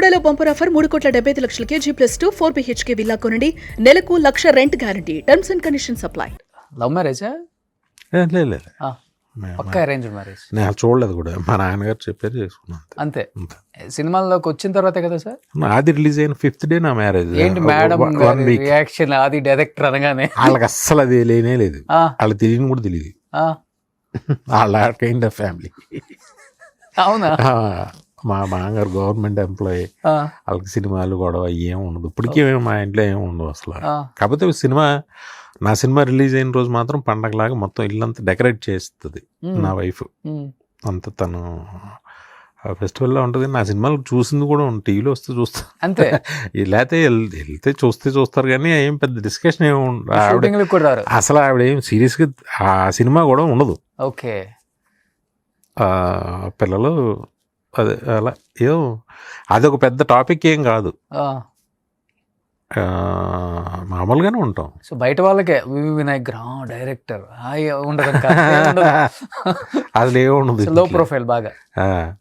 బెల్లంకొండలో bumper offer 3,75,00,000 G+2 4 BHK villa కొనండి. నెలకు 1,00,000 rent guarantee. Terms and conditions apply. Love మ్యారేజా? లేదు పక్క అరేంజ్ మ్యారేజ్? నేను చూడలేదు కూడా, మా నాన్నగారు చెప్పారు చేసుకున్నాను అంతే. సినిమాల్లోకి వచ్చిన తర్వాతే కదా సార్? అది రిలీజ్ అయిన 5th డే నా మ్యారేజ్. ఏంటి మేడం రియాక్షన్? అది డైరెక్టర్ అనగానే వాళ్ళకి అస్సలు అది లేనే లేదు, వాళ్ళకి తెలియని కూడా తెలియదు. వాళ్ళ కైండ్ ఆఫ్ ఫ్యామిలీ. అవునా? మా మామగారు గవర్నమెంట్ ఎంప్లాయీ, వాళ్ళకి సినిమాలు గొడవ ఏం ఉండదు. ఇప్పటికీ మా ఇంట్లో ఏం ఉండదు అసలు. కాకపోతే నా సినిమా రిలీజ్ అయిన రోజు మాత్రం పండగలాగా మొత్తం ఇల్లంతా డెకరేట్ చేస్తుంది నా వైఫ్. అంత తను ఫెస్టివల్లో ఉంటుంది. నా సినిమాలు చూసింది కూడా టీవీలో వస్తే చూస్తాను అంతే. లేకపోతే వెళ్తే చూస్తారు కానీ ఏం పెద్ద డిస్కషన్ ఏమి ఉండదు అసలు. ఆవిడ ఏం సీరియస్గా ఆ సినిమా కూడా ఉండదు. ఓకే. పిల్లలు అదే అలా ఏదో అదొక పెద్ద టాపిక్ ఏం కాదు, మామూలుగానే ఉంటాం. సో బయట వాళ్ళకే వినాయక్ డైరెక్టర్ ఉండదు, అది ఏముండదు. లో ప్రొఫైల్ బాగా.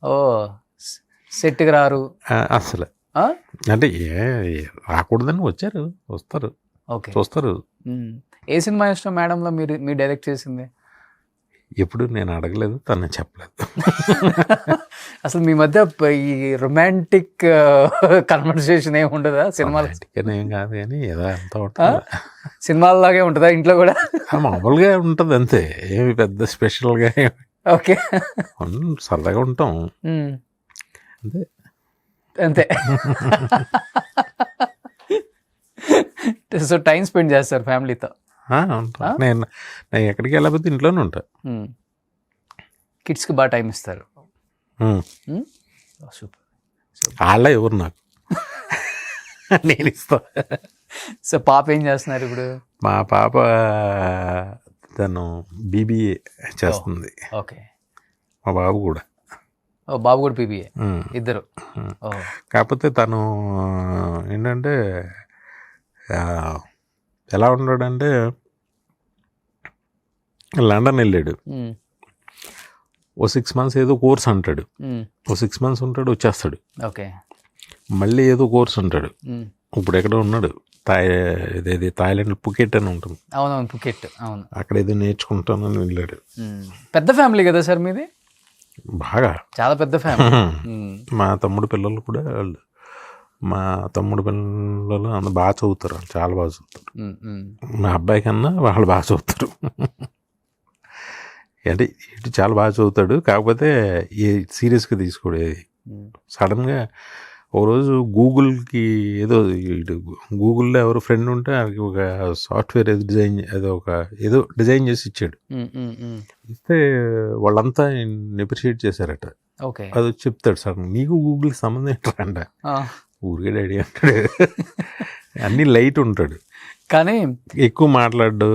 ఓ సెట్కి రారు అసలు. అంటే రాకూడదని వస్తారు. ఓకే, చూస్తారు. ఏ సినిమా ఇష్టం మేడంలో మీరు డైరెక్ట్ చేసింది? ఎప్పుడు నేను అడగలేదు, తను చెప్పలేదు. అసలు మీ మధ్య ఈ రొమాంటిక్ కన్వర్సేషన్ ఏమి ఉండదా సినిమాలు? ఏం కాదు కానీ ఏదో అంతా ఉంటుంది. సినిమాల్లాగే ఉంటుందా ఇంట్లో కూడా? మామూలుగా ఉంటుంది అంతే, ఏమి పెద్ద స్పెషల్గా. ఓకే, సరదాగా ఉంటాం అంతే అంతే. సో టైం స్పెండ్ చేస్తారు ఫ్యామిలీతో? నేను ఎక్కడికి వెళ్ళకపోతే ఇంట్లోనే ఉంటా. కిడ్స్కి బాగా టైం ఇస్తారు. సూపర్. వాళ్ళ ఎవరు నాకు, నేను ఇస్తా. సో పాప ఏం చేస్తున్నారు ఇప్పుడు? మా పాప తను BBA చేస్తుంది. ఓకే. మా బాబు కూడా. బాబు కూడా BBA, ఇద్దరు. కాకపోతే తను ఏంటంటే ఎలా ఉన్నాడంటే లండన్ వెళ్ళాడు, ఓ 6 months ఏదో కోర్స్ అంటాడు, ఓ 6 months ఉంటాడు, వచ్చేస్తాడు. ఓకే. మళ్ళీ ఏదో కోర్స్ ఉంటాడు. ఇప్పుడు ఎక్కడ ఉన్నాడు, థాయిలాండ్ పుకెట్ అని ఉంటుంది. అవునవును, పుకెట్. అవును, అక్కడ ఏదో నేర్చుకుంటానని వెళ్ళాడు. పెద్ద ఫ్యామిలీ కదా సార్ మీది? బాగా చాలా పెద్ద ఫ్యామిలీ. మా తమ్ముడు పిల్లలు కూడా, మా తమ్ముడు పిల్లలు అందరూ బాగా చదువుతారు, చాలా బాగా చదువుతారు. మా అబ్బాయి కన్నా వాళ్ళు బాగా చదువుతారు. అంటే ఇటు చాలా బాగా చదువుతాడు, కాకపోతే ఏ సీరియస్గా తీసుకోడు. సడన్గా ఓ రోజు గూగుల్కి ఏదో గూగుల్లో ఎవరు ఫ్రెండ్ ఉంటే వాళ్ళకి ఒక సాఫ్ట్వేర్ ఏదో డిజైన్ చేసి ఇచ్చాడు. ఇస్తే వాళ్ళంతా నెప్రిషియేట్ చేశారట. ఓకే. అది చెప్తాడు సడన్, నీకు గూగుల్కి సంబంధం ఏంటంట, ఊరికే డాడీ అంటాడు. అన్నీ లైట్ ఉంటాడు కానీ ఎక్కువ మాట్లాడు,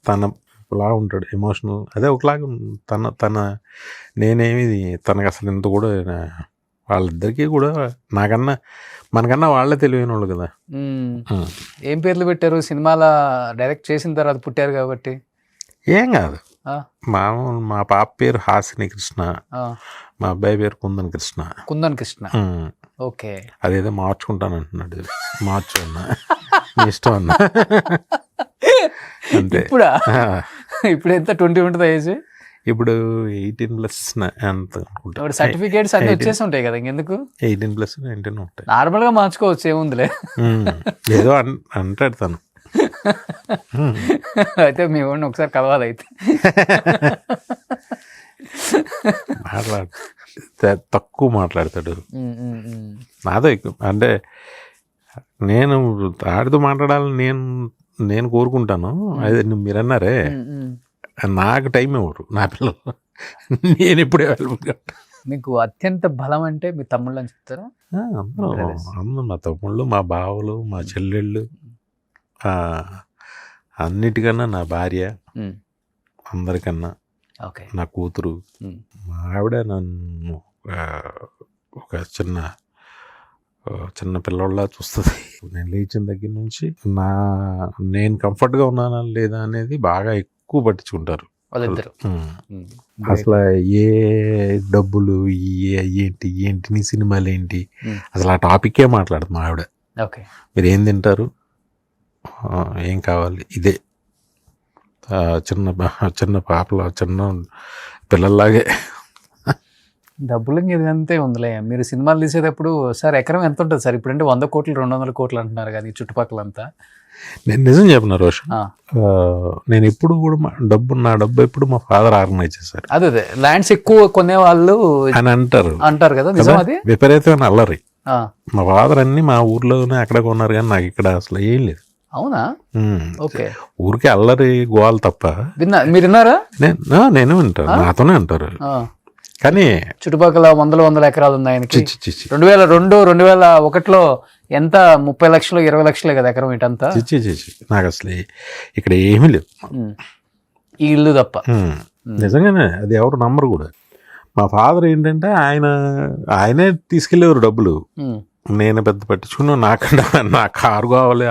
తనలా ఉంటాడు, ఎమోషనల్. అదే ఒకలాగా తన నేనేమి తనకు అసలు ఇంత కూడా, వాళ్ళిద్దరికీ కూడా మనకన్నా వాళ్ళే తెలివైన వాళ్ళు కదా. ఏం పేర్లు పెట్టారు? సినిమాల డైరెక్ట్ చేసిన తర్వాత పుట్టారు కాబట్టి ఏం కాదు. మా పాప పేరు హాసిని కృష్ణ, మా అబ్బాయి పేరు కుందన్ కృష్ణ. ఓకే. అదేదో మార్చుకుంటాను అంటున్నాడు, మార్చు అన్నా, ఇష్టం అన్నా. అంతే. ఇప్పుడు ఎంత 20 ఉంటుందా ఏజ్? ఇప్పుడు 18+ అంత. సర్టిఫికేట్స్ అన్ని వచ్చేసి ఉంటాయి కదా, ఇంకెందుకు? 18+ 19 ఉంటాయి. నార్మల్గా మార్చుకోవచ్చు, ఏముందిలే. ఏదో అంటాడు తను. అయితే మీ వాడిని ఒకసారి కలవాలి అయితే. తక్కువ మాట్లాడతాడు, నాతో ఎక్కువ. అంటే నేను ఆడితో మాట్లాడాలని నేను కోరుకుంటాను. అదే మీరు అన్నారే, నాకు టైం ఇవ్వరు నా పిల్లలు, నేను ఇప్పుడే వెళ్ళిపోతా. మీకు అత్యంత బలం అంటే మీ తమ్ముళ్ళు అని చెప్తారా? అందరూ మా తమ్ముళ్ళు, మా బావలు, మా చెల్లెళ్ళు, అన్నిటికన్నా నా భార్య, అందరికన్నా నా కూతురు. మా ఆవిడ నన్ను ఒక చిన్న పిల్లల్లా చూస్తుంది. నేను లేచిన దగ్గర నుంచి నేను కంఫర్ట్గా ఉన్నానా లేదా అనేది బాగా ఎక్కువ పట్టించుకుంటారు. వాళ్ళిద్దరు. అసలు ఏ డబ్బులు ఏంటి ఏంటి నీ సినిమాలు ఏంటి అసలు ఆ టాపిక్కే మాట్లాడదు మా ఆవిడ. ఓకే, మీరు ఏం తింటారు, ఏం కావాలి, ఇదే చిన్న చిన్న పాపల చిన్న పిల్లల్లాగే. డబ్బులు ఇది అంతే ఉందిలే. మీరు సినిమాలు తీసేటప్పుడు సార్ ఎకరం ఎంత ఉంటుంది సార్? ఇప్పుడంటే 100 కోట్లు 200 కోట్లు అంటున్నారు కానీ చుట్టుపక్కలంతా. నేను నిజం చెప్పిన రోషన్, నేను ఎప్పుడు కూడా నా డబ్బు ఎప్పుడు మా ఫాదర్ ఆర్గనైజ్ చేశారు. అదే ల్యాండ్స్ ఎక్కువ కొనే వాళ్ళు అని అంటారు కదా, నిజం అది? విపరీతమైన అల్లరి. మా ఫాదర్ అన్ని మా ఊర్లోనే అక్కడ కొన్నారు కానీ నాకు ఇక్కడ అసలు ఏం లేదు. అవునా? ఓకే, ఊరికే అల్లరి గోవాలు తప్ప. మీరు విన్నారా? నేను వింటాను, నాతోనే అంటారు. కానీ చుట్టుపక్కల వందల ఎకరాలు ఉన్నాయి ఆయనకి. 2001లో ఎంత 30 లక్షలు 20 లక్షలే కదా ఎకరం ఇటంతా. నాకు అసలు ఇక్కడ ఏమీ లేదు ఈ ఇల్లు తప్ప. నిజంగానే అది ఎవరు నమ్మరు కూడా. మా ఫాదర్ ఏంటంటే ఆయనే తీసుకెళ్ళేవారు డబ్బులు. నేను పెద్ద పట్టించుకున్నా. నా కారు కావాలి,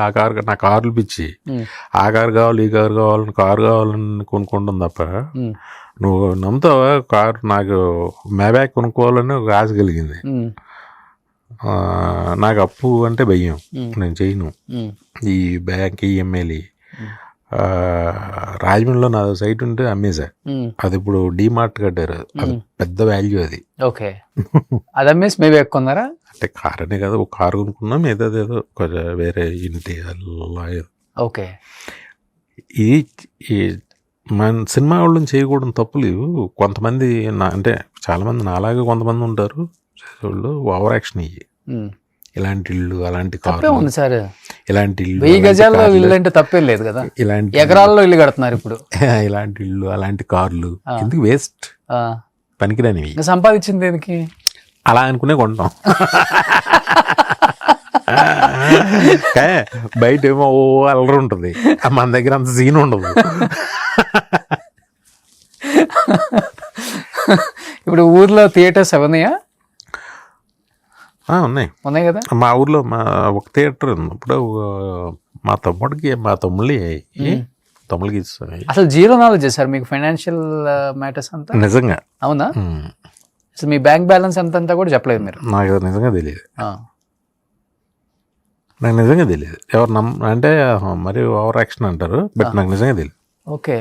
నా కార్లు పిచ్చి, ఆ కారు కావాలి, ఈ కారు కావాలని కొనుక్కుంటాం తప్ప. నువ్వు నమ్ముతావా, కారు నాకు మ్యాబ్యాక్ కొనుక్కోవాలని ఒక ఆశ కలిగింది. నాకు అప్పు అంటే భయం, నేను చేయను. ఈ బ్యాంక్ ఈఎంఐలు రాజమండ్రిలో నా సైట్ ఉంటే అమ్మేశా. అది ఇప్పుడు డిమార్ట్ కట్టారు, అది పెద్ద వాల్యూ అది. ఓకే, అది అమ్మేసి మేబీ ఎక్కున్నారా? అంటే కార్ అనే కదా, ఒక కారు కొనుక్కున్నాం, ఏదో కొంచెం వేరే ఇంటి అలా. ఓకే, ఈ మన సినిమా వాళ్ళని చేయకూడదు తప్పులు. కొంతమంది అంటే చాలామంది నాలాగే కొంతమంది ఉంటారు వాళ్ళు, ఓవర్ యాక్షన్ ఇయ్యి. ఇలాంటి ఇల్లు, అలాంటి కారు ఉంది సార్, ఇలాంటి ఇల్లు 1000 గజాల్లో ఇల్లు అంటే తప్పేం లేదు కదా, ఇలాంటి ఎకరాల్లో ఇల్లు కడుతున్నారు ఇప్పుడు. ఇలాంటి ఇల్లు, అలాంటి కార్లు ఎందుకు వేస్ట్, పనికిరానివి. సంపాదించింది దేనికి అలా అనుకునే కొంటాం. బయట ఏమో ఓ అల్లరి ఉంటుంది, మన దగ్గర అంత సీన్ ఉండదు. ఇప్పుడు ఊర్లో థియేటర్స్ ఉన్నాయా? ఉన్నాయి కదా. మా ఊర్లో ఒక థియేటర్ ఉన్నప్పుడు మా తమ్ముళ్ళకి అసలు జీరో నాలెడ్జ్ సార్ మీకు ఫైనాన్షియల్ మ్యాటర్స్ అంతా? నిజంగా. అవునా? అసలు మీ బ్యాంక్ బ్యాలెన్స్ అంతా కూడా చెప్పలేదు మీరు? నాకు నిజంగా తెలియదు. నాకు నిజంగా తెలియదు. ఎవరు అంటే మరి ఓవర్ యాక్షన్ అంటారు, బట్ నాకు నిజంగా తెలియదు. ఓకే,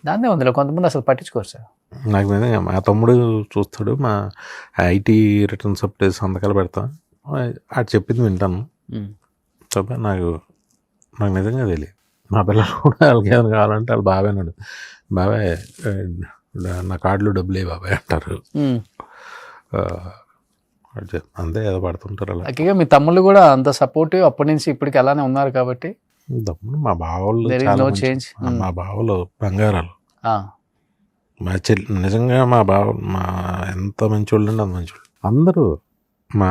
దాన్నే ఉందిలే, కొంతమంది అసలు పట్టించుకోరు సార్. నాకు నిజంగా మా తమ్ముడు చూస్తాడు, మా ఐటీ రిటర్న్స్ అప్డేట్ సంతకాలు పెడతా, అది చెప్పింది వింటాను తప్ప నాకు నిజంగా తెలియదు. మా పిల్లలు కూడా వాళ్ళకి ఏమైనా కావాలంటే వాళ్ళు బాబాయ్ అన్నాడు, బాబాయ్ నా కార్డులో డబ్బులే బాబాయ్ అంటారు. అంతే ఏదో పడుతుంటారు అలా. ఓకే, మీ తమ్ముళ్ళు కూడా అంత సపోర్టివ్ అప్పటి నుంచి ఇప్పటికి అలానే ఉన్నారు కాబట్టి. తమ్ముడు మా బావలు, మా బావలు బంగారాలు. మా నిజంగా మా ఎంత మంచి వాళ్ళు అండి, అంత మంచి వాళ్ళు అందరూ. మా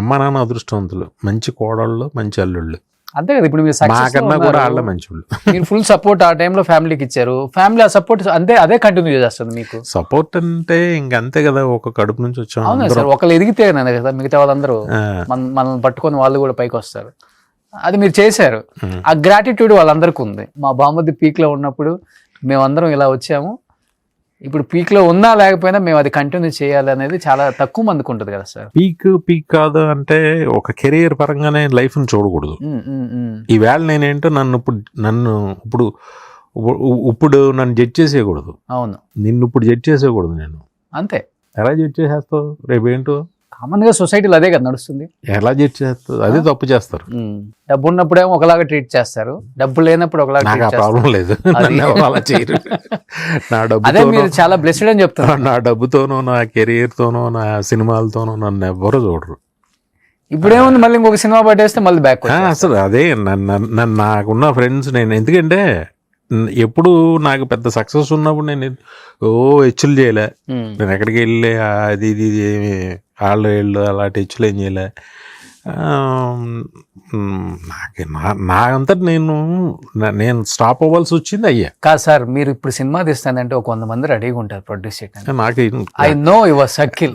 అమ్మ నాన్న అదృష్టవంతులు, మంచి కోడళ్ళు, మంచి అల్లుళ్ళు. అంతే కదా. ఇప్పుడు మీరు మాకన్నా కూడా వాళ్ళ మంచి వాళ్ళు. మీరు ఫుల్ సపోర్ట్ ఆ టైంలో ఫ్యామిలీకి ఇచ్చారు, ఫ్యామిలీ ఆ సపోర్ట్ అదే కంటిన్యూ చేస్తుంది మీకు. సపోర్ట్ అంటే ఇంకంతే కదా, ఒక కడుపు నుంచి వచ్చాం. అవునా సార్, ఒకళ్ళు ఎదిగితే కదా మిగతా వాళ్ళందరూ మనల్ని పట్టుకొని వాళ్ళు కూడా పైకి వస్తారు. అది మీరు చేశారు, ఆ గ్రాటిట్యూడ్ వాళ్ళందరికీ ఉంది. మా బామ్మది పీక్ లో ఉన్నప్పుడు మేమందరం ఇలా వచ్చాము, ఇప్పుడు పీక్ లో ఉన్నా లేకపోయినా మేము అది కంటిన్యూ చేయాలి అనేది చాలా తక్కువ మందికి ఉంటుంది కదా సార్. పీక్ కాదు అంటే ఒక కెరీర్ పరంగానే లైఫ్ ని చూడకూడదు. ఈవేళ నేనేంటో ఇప్పుడు నన్ను జడ్జ్ చేసేయకూడదు. అవును, నిన్ను ఇప్పుడు జడ్జ్ చేసేయకూడదు. నేను అంతే. ఎలా జడ్జ్ చేసేస్తావు? రేపు ఏంటో కామన్ గా సొసైటీలో అదే కదా నడుస్తుంది. ఎలా జడ్జ్ చేస్తావు? అదే తప్పు చేస్తారు. డబ్బు ఉన్నప్పుడేమో ఒకలాగా ట్రీట్ చేస్తారు, డబ్బు లేనప్పుడు ఒకలాగా. ప్రాబ్లం లేదు, అలా చేయరు. నా డబ్బు అదే మీరు చాలా బ్లెస్డ్ అని చెప్తారు. నా డబ్బుతోనో, నా కెరీర్ తోనో, నా సినిమాలతోనో నన్ను ఎవ్వరూ చూడరు. ఇప్పుడేముంది, మళ్ళీ ఇంకొక సినిమా పట్టేస్తే మళ్ళీ బ్యాక్. అసలు అదే నాకున్న ఫ్రెండ్స్, నేను ఎందుకంటే ఎప్పుడు నాకు పెద్ద సక్సెస్ ఉన్నప్పుడు నేను హెచ్చులు చేయలే. నేను ఎక్కడికి వెళ్ళి అది ఇది ఏమి వాళ్ళు అలాంటి హెచ్చులు ఏం చేయలే. నాకంతా నేను స్టాప్ అవ్వాల్సి వచ్చింది. అయ్యా కాదు సార్, మీరు ఇప్పుడు సినిమా తీస్తానంటే ఒక 100 మంది రెడీగా ఉంటారు ప్రొడ్యూస్ చేయడానికి. నాకు I know your circle.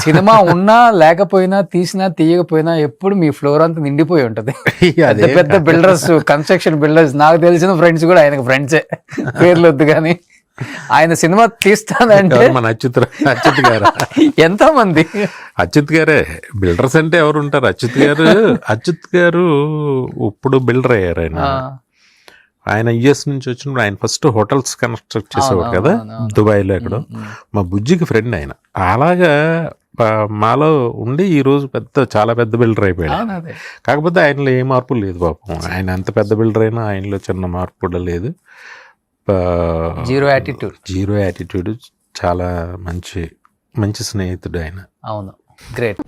Cinema ఉన్నా లేకపోయినా, తీసినా తీయకపోయినా ఎప్పుడు మీ ఫ్లోర్ అంతా నిండిపోయి ఉంటది. పెద్ద పెద్ద బిల్డర్స్, కన్స్ట్రక్షన్ బిల్డర్స్, నాకు తెలిసిన ఫ్రెండ్స్ కూడా ఆయనకు ఫ్రెండ్సే, పేర్లు వద్దు కానీ. ఆయన సినిమా తీస్తానంటే ఎవరు మన అచ్యుత్ గారు ఎంతో మంది అచ్యుత్ గారే బిల్డర్స్ అంటే ఎవరు ఉంటారు? అచ్యుత్ గారు ఇప్పుడు బిల్డర్ అయ్యారు ఆయన యుఎస్ నుంచి వచ్చినప్పుడు ఆయన ఫస్ట్ హోటల్స్ కన్స్ట్రక్ట్ చేసేవాడు కదా దుబాయ్లో ఎక్కడో. మా బుజ్జికి ఫ్రెండ్ ఆయన. అలాగా మాలో ఉండి ఈ రోజు చాలా పెద్ద బిల్డర్ అయిపోయాడు. కాకపోతే ఆయనలో ఏ మార్పు లేదు పాపం. ఆయన అంత పెద్ద బిల్డర్ అయినా ఆయనలో చిన్న మార్పు కూడా లేదు. జీరో యాటిట్యూడ్, చాలా మంచి స్నేహితుడు ఆయన. అవును, గ్రేట్.